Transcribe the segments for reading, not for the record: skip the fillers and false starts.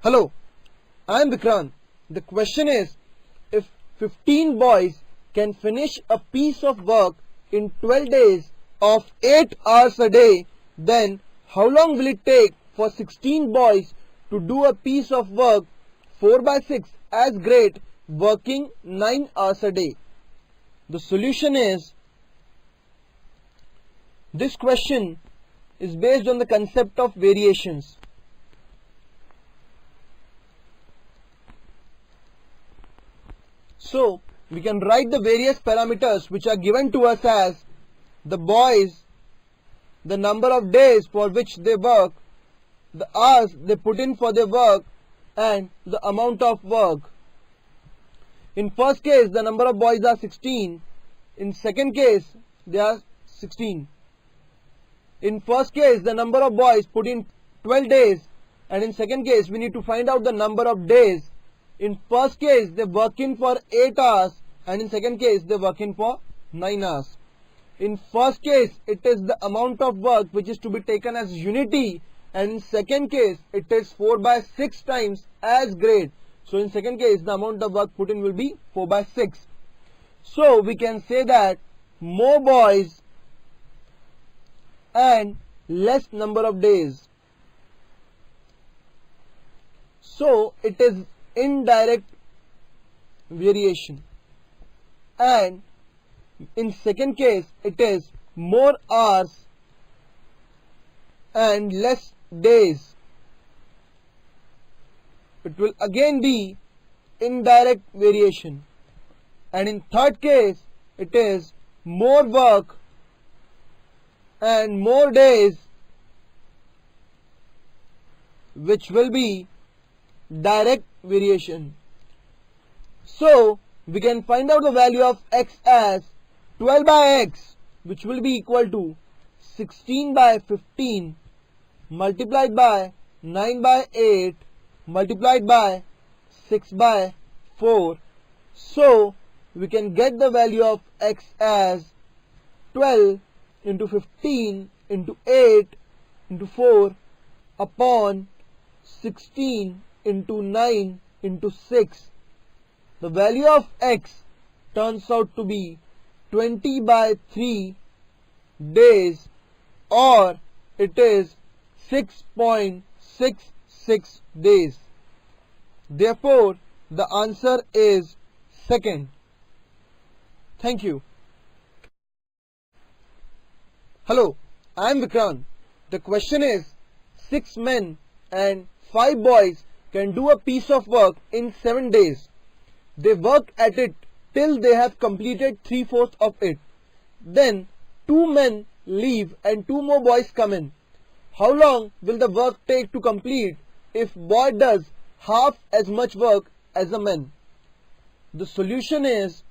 Hello, I am Vikrant. The question is, if 15 boys can finish a piece of work in 12 days of 8 hours a day, then how long will it take for 16 boys to do a piece of work 4 by 6 as great, working 9 hours a day? The solution is, this question is based on the concept of variations. So, we can write the various parameters which are given to us as the boys, the number of days for which they work, the hours they put in for their work, and the amount of work. In first case, the number of boys are 16. In second case, they are 16. In first case, the number of boys put in 12 days, and in second case, we need to find out the number of days. In first case, they work in for 8 hours, and in second case, they work in for 9 hours. In first case, it is the amount of work which is to be taken as unity, and in second case, it is 4 by 6 times as great. So in second case, the amount of work put in will be 4 by 6. So we can say that more boys and less number of days. So it is indirect variation, and in second case it is more hours and less days. It will again be indirect variation, and in third case it is more work and more days, which will be direct variation. So we can find out the value of x as 12 by x, which will be equal to 16 by 15 multiplied by 9 by 8 multiplied by 6 by 4. So we can get the value of x as 12 into 15 into 8 into 4 upon 16 into 9 into 6. The value of x turns out to be 20 by 3 days, or it is 6.66 days. Therefore, the answer is second. Thank you. Hello, I am Vikrant. The question is, 6 men and 5 boys can do a piece of work in 7 days. They work at it till they have completed 3/4 of it. Then 2 men leave and 2 more boys come in. How long will the work take to complete if boy does half as much work as a man? The solution is,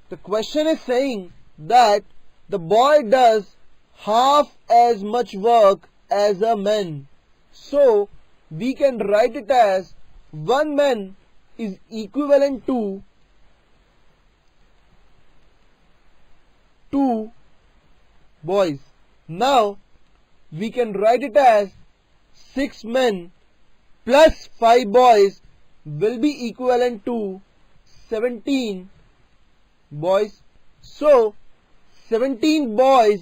the question is saying that the boy does half as much work as a man. So we can write it as 1 man is equivalent to 2 boys. Now we can write it as 6 men plus 5 boys will be equivalent to 17 boys. So 17 boys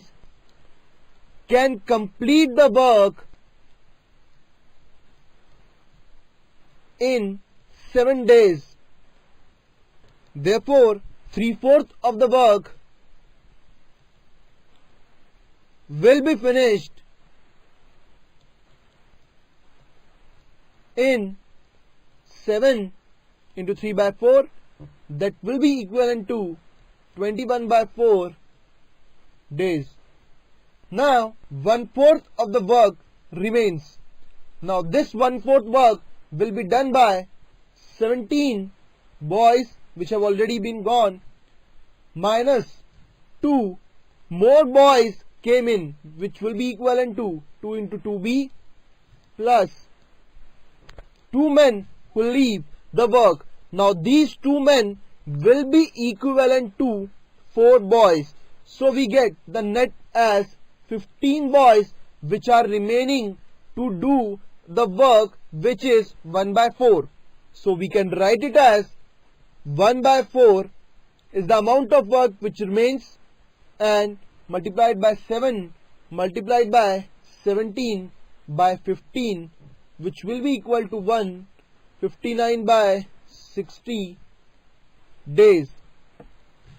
can complete the work in 7 days. Therefore, 3/4 of the work will be finished in 7 into 3 by 4. That will be equivalent to 21 by 4 days. Now 1/4 of the work remains. Now this 1/4 work will be done by 17 boys which have already been gone, minus 2 more boys came in, which will be equivalent to 2 into 2b, plus 2 men who leave the work. Now these 2 men will be equivalent to 4 boys. So we get the net as 15 boys which are remaining to to do the work which is 1 by 4. So we can write it as 1 by 4 is the amount of work which remains, and multiplied by 7 multiplied by 17 by 15, which will be equal to 159 by 60 days.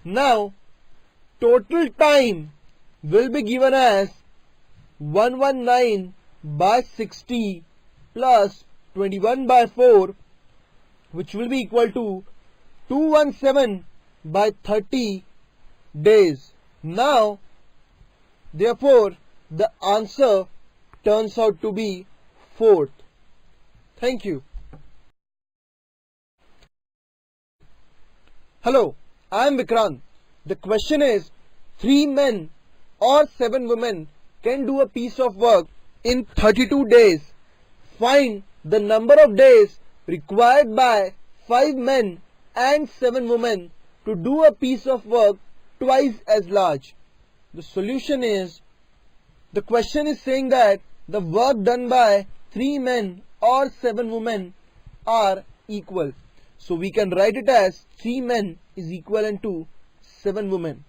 Now total time will be given as 119 by 60 plus 21 by 4, which will be equal to 217 by 30 days. Now therefore the answer turns out to be 4th. Thank you. Hello, I am Vikrant. The question is, 3 men or 7 women can do a piece of work in 32 days. Find the number of days required by 5 men and 7 women to do a piece of work twice as large. The solution is, the question is saying that the work done by 3 men or 7 women are equal. So we can write it as 3 men is equivalent to 7 women.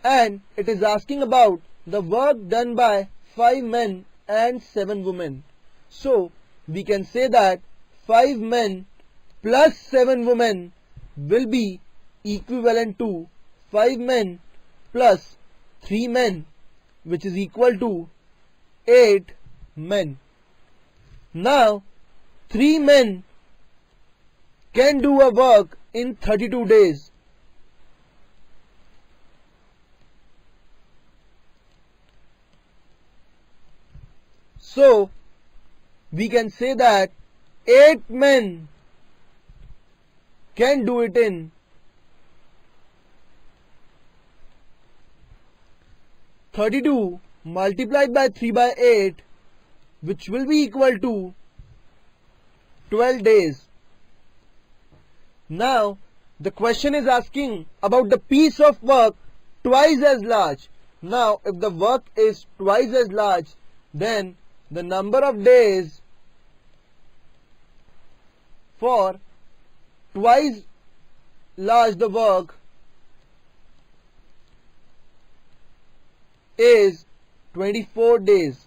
And it is asking about the work done by 5 men and 7 women. So we can say that 5 men plus 7 women will be equivalent to 5 men plus 3 men, which is equal to 8 men. Now 3 men can do a work in 32 days. So we can say that 8 men can do it in 32 multiplied by 3 by 8, which will be equal to 12 days. Now the question is asking about the piece of work twice as large. Now if the work is twice as large, then the number of days for twice large the work is 24 days.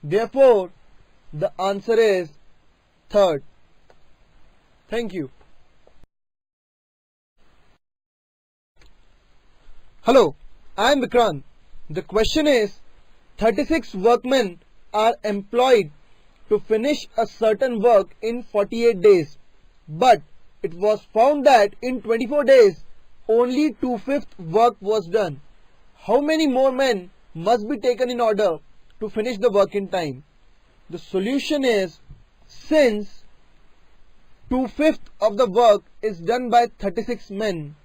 Therefore the answer is 3rd. Thank you. Hello, I am Vikrant. The question is, 36 workmen are employed to finish a certain work in 48 days, but it was found that in 24 days only 2/5 work was done. How many more men must be taken in order to finish the work in time? The solution is, since 2/5 of the work is done by 36 men,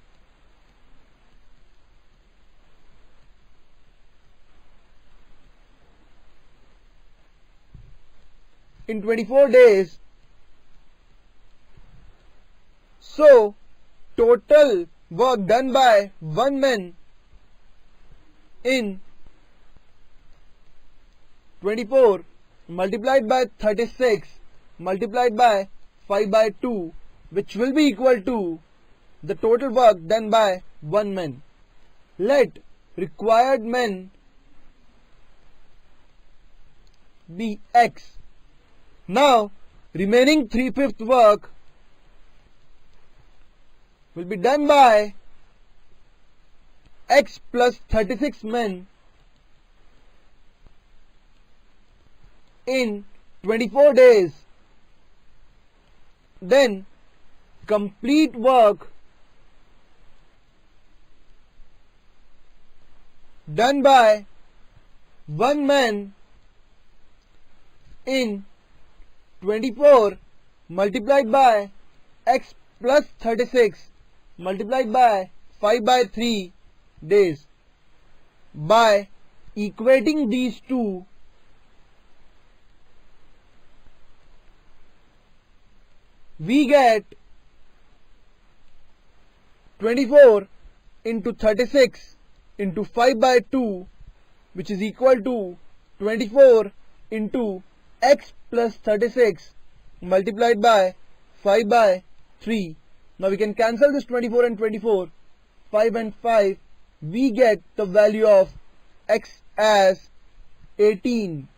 in 24 days, so total work done by 1 man in 24 multiplied by 36 multiplied by 5 by 2, which will be equal to the total work done by 1 man. Let required men be X. Now remaining 3/5 work will be done by X plus 36 men in 24 days. Then complete work done by 1 man in 24 multiplied by X plus 36 multiplied by 5 by 3 days. By equating these two, we get 24 into 36 into 5 by 2, which is equal to 24 into x plus 36 multiplied by 5 by 3. Now we can cancel this 24 and 24, 5 and 5. We get the value of x as 18.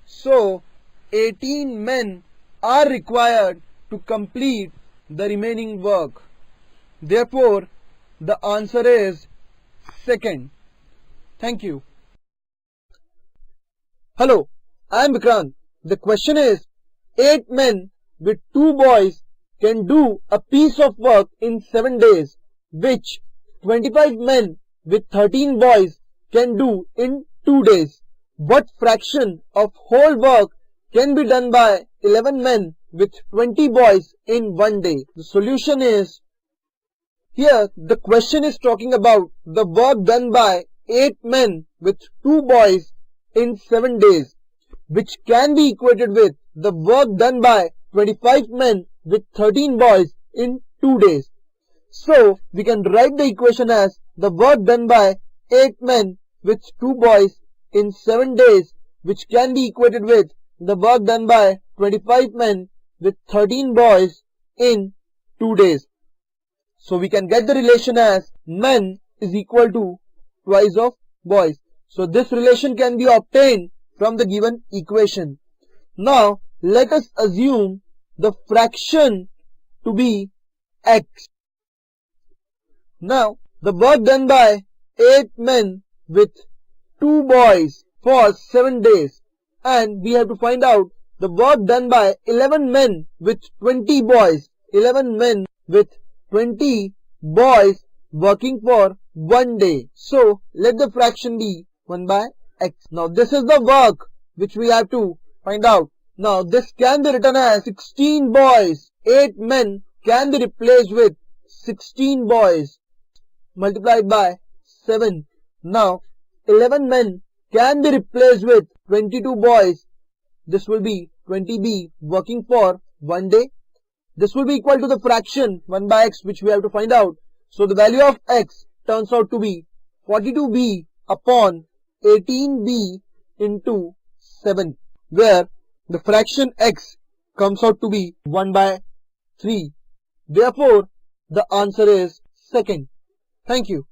So 18 men are required to complete the remaining work. Therefore, the answer is second. Thank you. Hello, I am Vikrant. The question is, 8 men with 2 boys can do a piece of work in 7 days, which 25 men with 13 boys can do in 2 days. What fraction of whole work can be done by 11 men with 20 boys in 1 day? The solution is, here the question is talking about the work done by 8 men with 2 boys in 7 days, which can be equated with the work done by 25 men with 13 boys in 2 days. So we can write the equation as the work done by 8 men with 2 boys in 7 days, which can be equated with the work done by 25 men with 13 boys in 2 days. So we can get the relation as men is equal to twice of boys. So this relation can be obtained from the given equation. Now let us assume the fraction to be x. Now the work done by 8 men with 2 boys for 7 days, and we have to find out the work done by 11 men with 20 boys. 11 men with 20 boys working for 1 day. So let the fraction be 1 by x. Now this is the work which we have to find out. Now this can be written as 16 boys. 8 men can be replaced with 16 boys multiplied by 7. Now 11 men can be replaced with 22 boys. This will be 20b working for 1 day. This will be equal to the fraction 1 by x, which we have to find out. So the value of x turns out to be 42b upon 18b into 7, where the fraction x comes out to be 1 by 3. Therefore, the answer is second. Thank you.